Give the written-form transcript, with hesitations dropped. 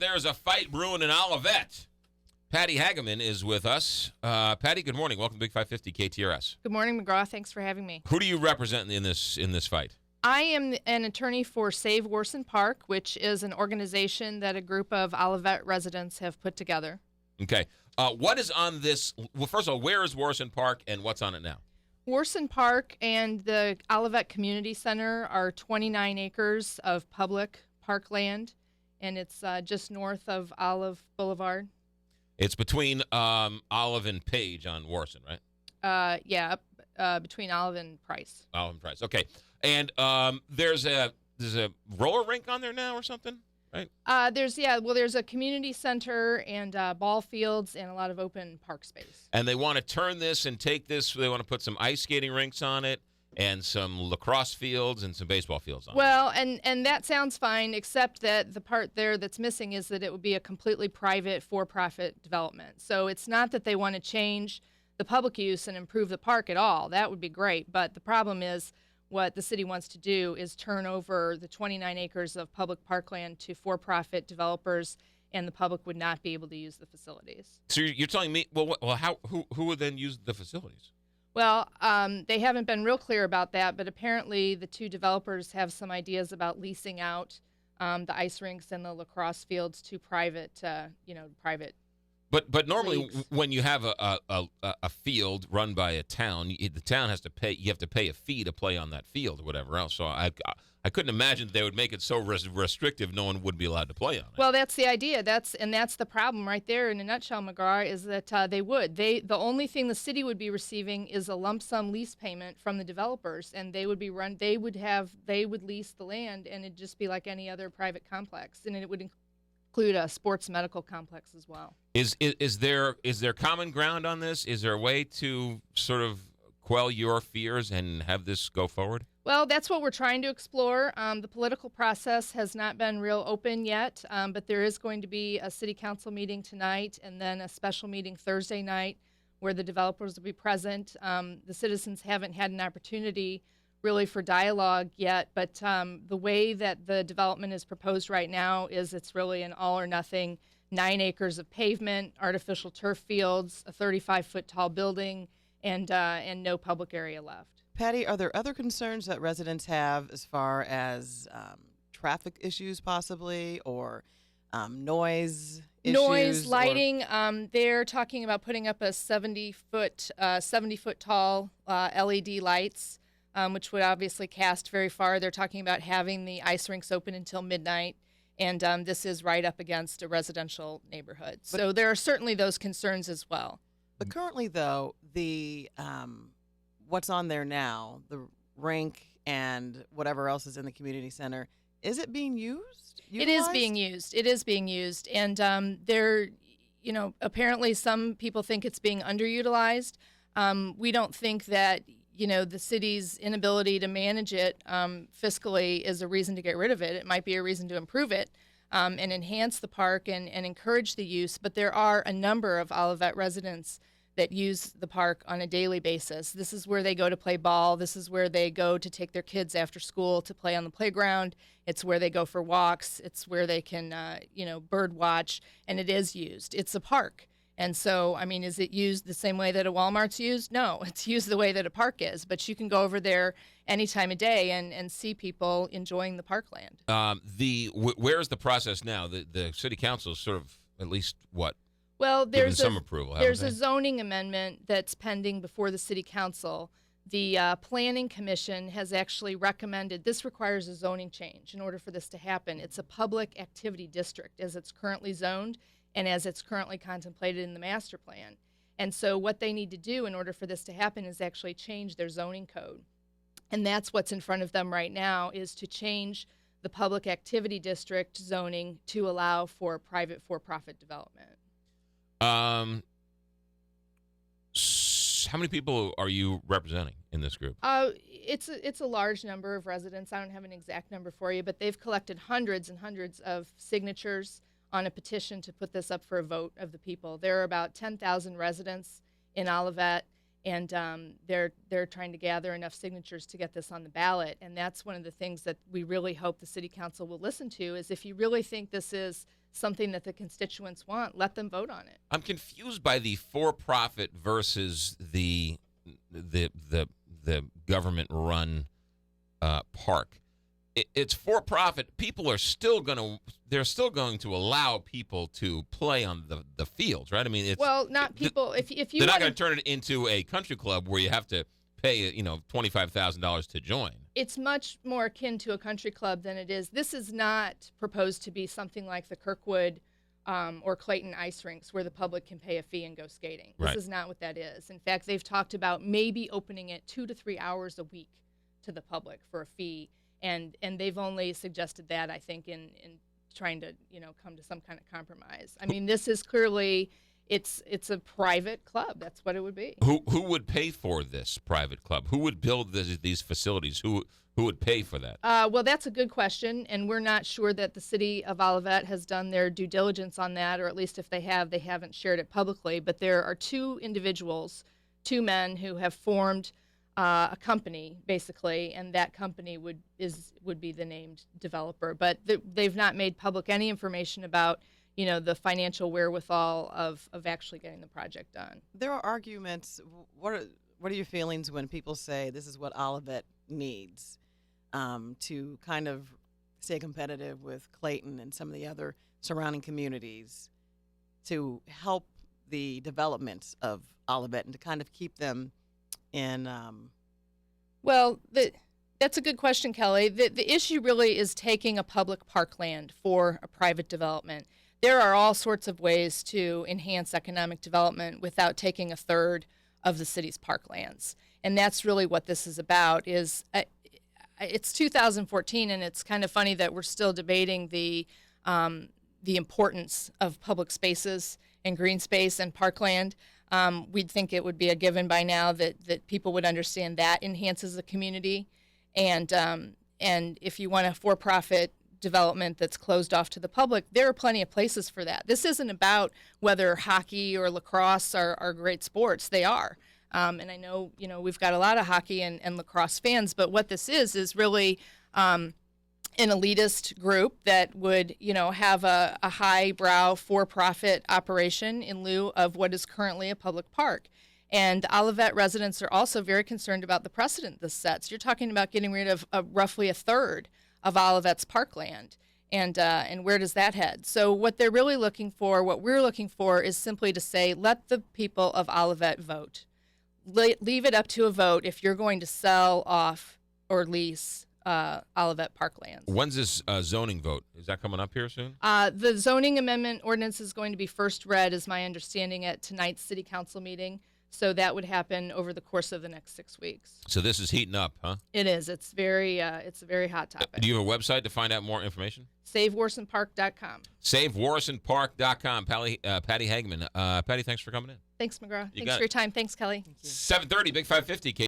There's a fight brewing in Olivet. Patty Hageman is with us. Patty, good morning. Welcome to Big 550 KTRS. Good morning, McGraw. Thanks for having me. Who do you represent in this fight? I am an attorney for Save Worson Park, which is an organization that a group of Olivet residents have put together. Okay. What is on this? Well, first of all, where is Worson Park and what's on it now? Worson Park and the Olivet Community Center are 29 acres of public parkland, and it's just north of Olive Boulevard. It's between Olive and Page on Worson, right? Between Olive and Price. Olive and Price. Okay. And there's a roller rink on there now or something, right? There's a community center and ball fields and a lot of open park space. And they want to turn this and take this. They want to put some ice skating rinks on it and some lacrosse fields and some baseball fields on it. Well, and that sounds fine, except that the part there that's missing is that it would be a completely private, for-profit development. So it's not that they want to change the public use and improve the park at all. That would be great. But the problem is what the city wants to do is turn over the 29 acres of public parkland to for-profit developers, and the public would not be able to use the facilities. So you're telling me, who would then use the facilities? Well, they haven't been real clear about that, but apparently the two developers have some ideas about leasing out the ice rinks and the lacrosse fields to private. But normally leagues. when you have a field run by a town, the town has to pay. You have to pay a fee to play on that field or whatever else. So I couldn't imagine they would make it so restrictive no one would be allowed to play on it. Well, that's the idea. That's the problem right there in a nutshell, McGraw, is that they would. The only thing the city would be receiving is a lump sum lease payment from the developers, and they would lease the land, and it'd just be like any other private complex, and it would include a sports medical complex as well. Is there common ground on this? Is there a way to sort of quell your fears and have this go forward? Well, that's what we're trying to explore. The political process has not been real open yet, but there is going to be a city council meeting tonight and then a special meeting Thursday night where the developers will be present. The citizens haven't had an opportunity really for dialogue yet, but the way that the development is proposed right now is it's really an all or nothing, 9 acres of pavement, artificial turf fields, a 35-foot tall building, and no public area left. Patty, are there other concerns that residents have as far as traffic issues possibly or noise issues? Noise, lighting. They're talking about putting up a 70-foot tall LED lights, which would obviously cast very far. They're talking about having the ice rinks open until midnight, and this is right up against a residential neighborhood. So there are certainly those concerns as well. But currently, though, the what's on there now, the rink and whatever else is in the community center, is it being used? It is being used. It is being used. And apparently some people think it's being underutilized. We don't think that, the city's inability to manage it fiscally is a reason to get rid of it. It might be a reason to improve it and enhance the park and encourage the use. But there are a number of Olivet residents that use the park on a daily basis. This is where they go to play ball. This is where they go to take their kids after school to play on the playground. It's where they go for walks. It's where they can, bird watch, and it is used. It's a park. And so, is it used the same way that a Walmart's used? No, it's used the way that a park is. But you can go over there any time of day and see people enjoying the parkland. Where's the process now? The city council is sort of at least what? Well, there's some approval. There's a zoning amendment that's pending before the city council. The planning commission has actually recommended this requires a zoning change in order for this to happen. It's a public activity district as it's currently zoned and as it's currently contemplated in the master plan. And so what they need to do in order for this to happen is actually change their zoning code. And that's what's in front of them right now, is to change the public activity district zoning to allow for private for-profit development. How many people are you representing in this group? It's a large number of residents. I don't have an exact number for you, but they've collected hundreds and hundreds of signatures on a petition to put this up for a vote of the people. There are about 10,000 residents in Olivet, and they're trying to gather enough signatures to get this on the ballot. And that's one of the things that we really hope the city council will listen to, is if you really think this is something that the constituents want, let them vote on it. I'm confused by the for-profit versus the government-run park. It's for-profit. People are still they're still going to allow people to play on the fields, right? I mean, it's Well, not people. If you they're not wanna- going to turn it into a country club where you have to pay $25,000 to join. it's much more akin to a country club than it is. This is not proposed to be something like the Kirkwood or Clayton ice rinks where the public can pay a fee and go skating. Right. This is not what that is. In fact, they've talked about maybe opening it 2 to 3 hours a week to the public for a fee, and they've only suggested that, I think, in trying to come to some kind of compromise. I mean, this is clearly it's a private club. That's what it would be. Who would pay for this private club? Who would build these facilities? Who would pay for that? Well, that's a good question, and we're not sure that the city of Olivet has done their due diligence on that, or at least if they have, they haven't shared it publicly. But there are 2 individuals, 2 men who have formed a company, basically, and that company would be the named developer. But they've not made public any information about the financial wherewithal of actually getting the project done. There are arguments. What are your feelings when people say this is what Olivet needs to kind of stay competitive with Clayton and some of the other surrounding communities to help the development of Olivet and to kind of keep them in? Well, that's a good question, Kelly. The issue really is taking a public parkland for a private development. There are all sorts of ways to enhance economic development without taking a third of the city's parklands. And that's really what this is about. It's 2014, and it's kind of funny that we're still debating the importance of public spaces and green space and parkland. We'd think it would be a given by now that people would understand that enhances the community. And if you want a for-profit development that's closed off to the public, there are plenty of places for that. This isn't about whether hockey or lacrosse are great sports. They are. And I know, we've got a lot of hockey and lacrosse fans, but what this is really an elitist group that would, have a highbrow for-profit operation in lieu of what is currently a public park. And Olivet residents are also very concerned about the precedent this sets. You're talking about getting rid of roughly a third of Olivet's parkland. And where does that head? So what they're really looking for, what we're looking for, is simply to say, let the people of Olivet vote. Leave it up to a vote if you're going to sell off or lease Olivet parklands. When's this zoning vote? Is that coming up here soon? The zoning amendment ordinance is going to be first read, is my understanding, at tonight's city council meeting. So that would happen over the course of the next 6 weeks. So this is heating up, huh? It is. It's a very hot topic. Do you have a website to find out more information? SaveWarsonPark.com. SaveWarsonPark.com. Patty Hageman. Patty, thanks for coming in. Thanks, McGraw. You Thanks got for your time. Thanks, Kelly. 7:30, Big 550.